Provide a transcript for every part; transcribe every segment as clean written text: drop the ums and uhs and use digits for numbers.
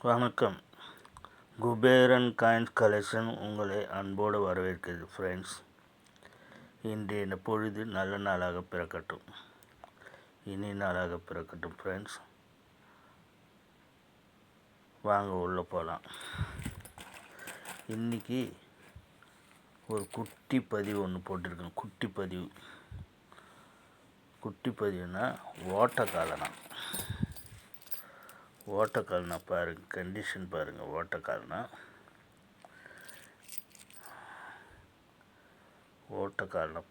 வணக்கம். Kuberan coins collection உங்களை அன்போடு வரவேற்கிறது ஃப்ரெண்ட்ஸ். இன்றைய பொழுது நல்ல நாளாக பிறக்கட்டும், இனிய நாளாக பிறக்கட்டும் ஃப்ரெண்ட்ஸ். வாங்க உள்ளே போகலாம். இன்றைக்கி ஒரு குட்டி பதிவு ஒன்று போட்டிருக்கேன். குட்டி பதிவுனா ஓட்டக்காலனா பாருங்கள், கண்டிஷன் பாருங்கள். ஓட்டக்காலனா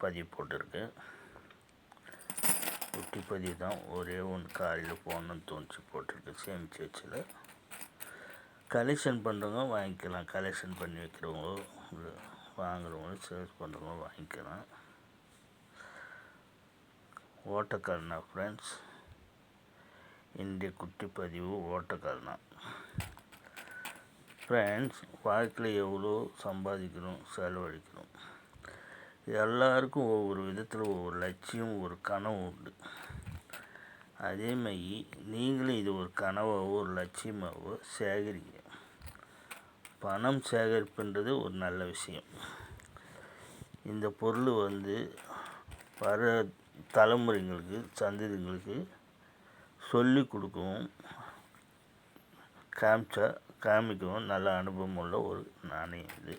பதிவு போட்டிருக்கேன். குட்டி பதிவு தான், ஒரே ஒன்று காலையில் போகணுன்னு தோணுச்சு, போட்டிருக்கேன். சேமித்து வச்சில் கலெக்ஷன் பண்ணுறவங்க வாங்கிக்கலாம், கலெக்ஷன் பண்ணி வைக்கிறவங்க வாங்குறவங்க சேல்ஸ் பண்ணுறவங்க வாங்கிக்கலாம். ஓட்டக்காலனா ஃப்ரெண்ட்ஸ், இன்றைய குட்டி பதிவு ஓட்டக்காலனா ஃப்ரெண்ட்ஸ். வாழ்க்கையில் எவ்வளோ சம்பாதிக்கணும், செலவழிக்கணும், எல்லாருக்கும் ஒவ்வொரு விதத்தில் ஒவ்வொரு லட்சியம், ஒரு கனவு உண்டு. அதேமாதிரி நீங்களும் இது ஒரு கனவாகவோ ஒரு லட்சியமாகவோ சேகரிங்க. பணம் சேகரிப்புன்றது ஒரு நல்ல விஷயம். இந்த பொருள் வர தலைமுறைங்களுக்கு, சந்ததிங்களுக்கு சொல்லி கொடுக்கவும் காமிக்கவும் நல்ல அனுபவம் உள்ள ஒரு நாணயம் இது.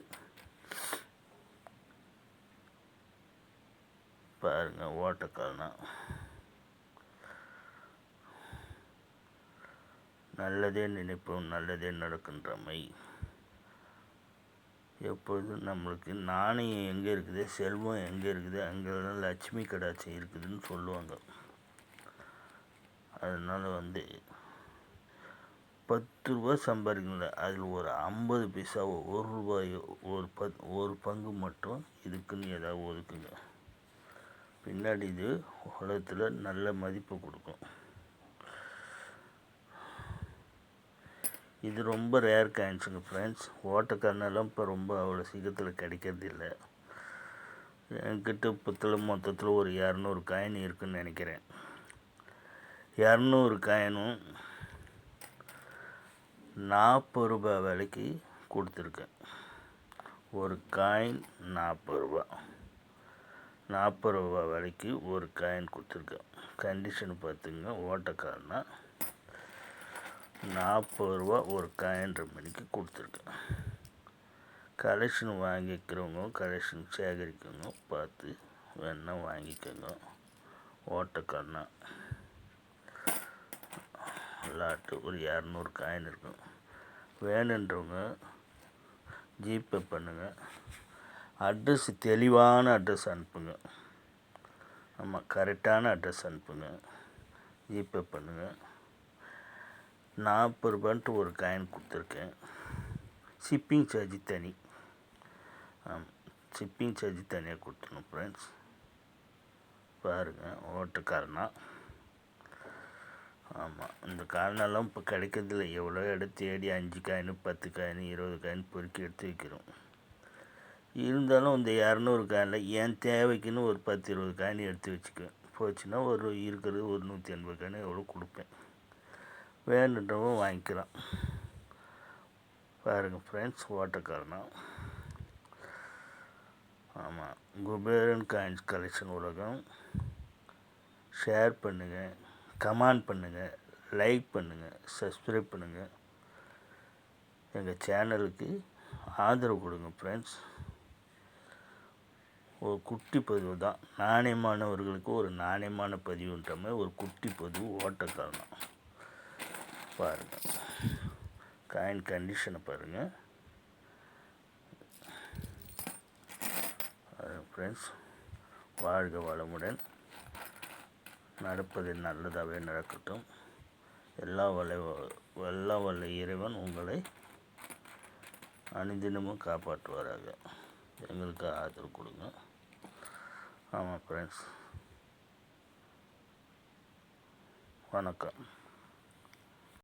பாருங்கள், ஓட்டக்கால்னா நல்லதே நினைப்போம், நல்லதே நடக்கின்றமை. எப்பொழுதும் நம்மளுக்கு நாணயம் எங்கே இருக்குது, செல்வம் எங்கே இருக்குது, அங்கே லட்சுமி கடாட்சி இருக்குதுன்னு சொல்லுவாங்க. அதனால் 10 ரூபா சம்பாதிக்கல, அதில் ஒரு 50 பைசாவோ, ஒரு ரூபாயோ, ஒரு பங்கு மட்டும் இதுக்குன்னு ஏதாவது ஒதுக்குங்க. பின்னாடி இது உலகத்தில் நல்ல மதிப்பு கொடுக்கும். இது ரொம்ப ரேர் காயின்ஸுங்க ஃப்ரெண்ட்ஸ். ஓட்டக்காரனெல்லாம் இப்போ ரொம்ப அவ்வளோ சீக்கிரத்தில் கிடைக்கிறது இல்லை. என்கிட்ட இப்போத்தில் மொத்தத்தில் ஒரு 200 காயின் இருக்குதுன்னு நினைக்கிறேன். 200 காயினும் 40 ரூபா விலைக்கு கொடுத்துருக்கேன். ஒரு காயின் 40 ரூபா, 40 ரூபா விலைக்கு ஒரு காயின் கொடுத்துருக்கேன். கண்டிஷன் பார்த்துங்க. ஓட்டக்காரனா 40 ரூபா ஒரு காயின்ற மணிக்கு கொடுத்துருக்கேன். கலெக்ஷன் வாங்கிக்கிறவங்க, கலெக்ஷன் சேகரிக்கவங்க பார்த்து வேணால் வாங்கிக்கோங்க. ஓட்டக்காரனா லாட்டு ஒரு 200 காயின் இருக்கும். வேணுன்றவங்க ஜிபே பண்ணுங்கள். அட்ரஸ் தெளிவான அட்ரஸ் அனுப்புங்க. ஆமாம், கரெக்டான அட்ரஸ் அனுப்புங்க. ஜிபே பண்ணுங்கள். 40 ரூபான்ட்டு ஒரு காயின் கொடுத்துருக்கேன். ஷிப்பிங் சார்ஜ் தனி. ஆமாம், ஷிப்பிங் சார்ஜ் தனியாக கொடுத்துருணும் ஃப்ரெண்ட்ஸ். பாருங்கள், ஓட்டக்காரனா. ஆமாம், இந்த காரணம்லாம் இப்போ கிடைக்கிறதில்ல. எவ்வளோ எடுத்து தேடி 5 காயின், 10 காயின், 20 காயின் பொறுக்கி எடுத்து வைக்கிறோம். இருந்தாலும் இந்த 200 காயினில் என் தேவைக்குன்னு ஒரு 10-20 காயின் எடுத்து வச்சுக்குவேன். போச்சுன்னா இருக்கிறது ஒரு 180 காயின் எவ்வளோ கொடுப்பேன். வேணுன்றவங்க வாங்கிக்கலாம். பாருங்கள் ஃப்ரெண்ட்ஸ், ஓட்டக்காரனா. ஆமாம், குபேரன் காயின்ஸ் கலெக்ஷன் உலகம். ஷேர் பண்ணுங்கள், கமெண்ட் பண்ணுங்கள், லைக் பண்ணுங்கள், சப்ஸ்கிரைப் பண்ணுங்கள். எங்கள் சேனலுக்கு ஆதரவு கொடுங்க ஃப்ரெண்ட்ஸ். ஒரு குட்டி பதிவு தான், நாணயமானவர்களுக்கு ஒரு நாணயமான பதிவுன்ற மாதிரி ஒரு குட்டி பதிவு. ஓட்டக்காரனா பாருங்கள், காயின் கண்டிஷனை பாருங்கள் ஃப்ரெண்ட்ஸ். வாழ்க வளமுடன், நடப்பது நல்லதாகவே நடக்கட்டும். எல்லாம் வல்ல இறைவன் உங்களை அனுதினமும் காப்பாற்றுவாராக. எங்களுக்கு ஆதரவு கொடுங்க. ஆமாம் ஃப்ரெண்ட்ஸ், வணக்கம்.